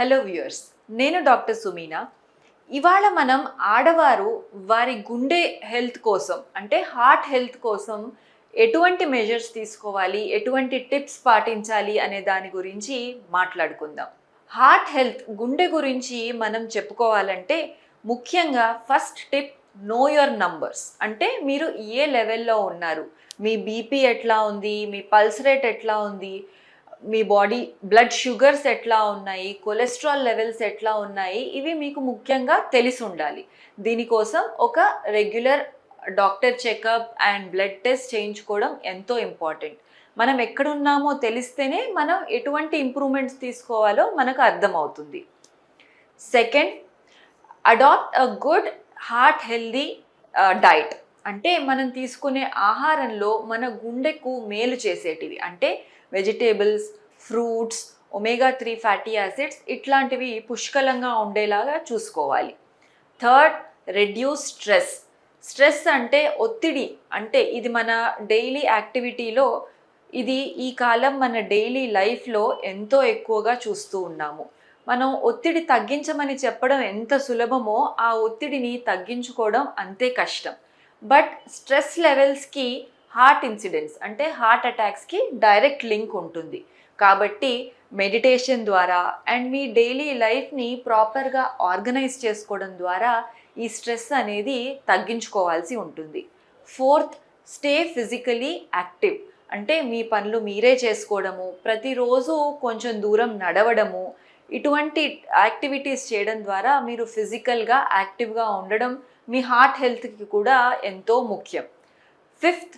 Hello viewers, నేను doctor Sumeena. ఇవాళ మనం ఆడవారు వారి గుండె హెల్త్ కోసం అంటే హార్ట్ హెల్త్ కోసం ఎటువంటి మెజర్స్ తీసుకోవాలి, ఎటువంటి టిప్స్ పాటించాలి అనే దాని గురించి మాట్లాడుకుందాం. హార్ట్ హెల్త్ గుండె గురించి మనం చెప్పుకోవాలంటే ముఖ్యంగా first tip know your numbers. అంటే మీరు ఏ లెవెల్లో ఉన్నారు, మీ బీపీ ఎట్లా ఉంది, మీ పల్స్ రేట్ ఎట్లా ఉంది, మీ బాడీ బ్లడ్ షుగర్స్ ఎట్లా ఉన్నాయి, కొలెస్ట్రాల్ లెవెల్స్ ఎట్లా ఉన్నాయి, ఇవి మీకు ముఖ్యంగా తెలిసి ఉండాలి. దీనికోసం ఒక regular doctor checkup and blood test చేయించుకోవడం ఎంతో ఇంపార్టెంట్. మనం ఎక్కడున్నామో తెలిస్తేనే మనం ఎటువంటి ఇంప్రూవ్మెంట్స్ తీసుకోవాలో మనకు అర్థమవుతుంది. Second, adopt a good heart healthy diet. అంటే మనం తీసుకునే ఆహారంలో మన గుండెకు మేలు చేసేటివి అంటే vegetables, fruits, omega 3 fatty acids ఇట్లాంటివి పుష్కలంగా ఉండేలాగా చూసుకోవాలి. Third, reduce stress. స్ట్రెస్ అంటే ఒత్తిడి. అంటే ఇది మన డైలీ యాక్టివిటీలో ఇది ఈ కాలం మన డైలీ లైఫ్లో ఎంతో ఎక్కువగా చూస్తూ ఉన్నాము. మనం ఒత్తిడి తగ్గించమని చెప్పడం ఎంత సులభమో ఆ ఒత్తిడిని తగ్గించుకోవడం అంతే కష్టం. బట్ స్ట్రెస్ లెవెల్స్కి హార్ట్ ఇన్సిడెంట్స్ అంటే హార్ట్ అటాక్స్కి డైరెక్ట్ లింక్ ఉంటుంది. కాబట్టి మెడిటేషన్ ద్వారా అండ్ మీ డైలీ లైఫ్ని ప్రాపర్గా ఆర్గనైజ్ చేసుకోవడం ద్వారా ఈ స్ట్రెస్ అనేది తగ్గించుకోవాల్సి ఉంటుంది. Fourth, stay physically active. అంటే మీ పనులు మీరే చేసుకోవడము, ప్రతిరోజు కొంచెం దూరం నడవడము, ఇటువంటి యాక్టివిటీస్ చేయడం ద్వారా మీరు ఫిజికల్గా యాక్టివ్గా ఉండడం మీ హార్ట్ హెల్త్కి కూడా ఎంతో ముఖ్యం. Fifth,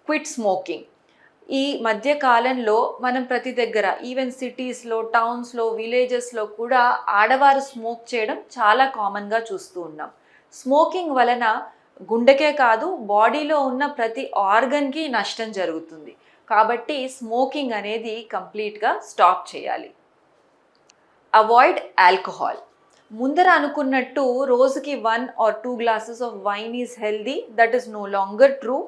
quit smoking. ఈ మధ్య కాలంలో మనం ప్రతి దగ్గర ఈవెన్ సిటీస్లో, టౌన్స్లో, విలేజెస్లో కూడా ఆడవారు స్మోక్ చేయడం చాలా కామన్గా చూస్తూ ఉన్నాం. స్మోకింగ్ వలన గుండెకే కాదు బాడీలో ఉన్న ప్రతి ఆర్గన్కి నష్టం జరుగుతుంది. కాబట్టి స్మోకింగ్ అనేది కంప్లీట్గా స్టాప్ చేయాలి. Avoid alcohol. ముందర అనుకున్నట్టు రోజుకి 1 or 2 glasses of wine is healthy, that is no longer true.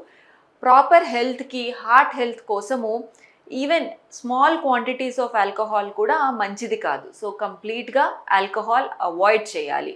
Proper హెల్త్కి, హార్ట్ హెల్త్ కోసము even small quantities of alcohol కూడా మంచిది కాదు. సో కంప్లీట్గా ఆల్కహాల్ అవాయిడ్ చేయాలి.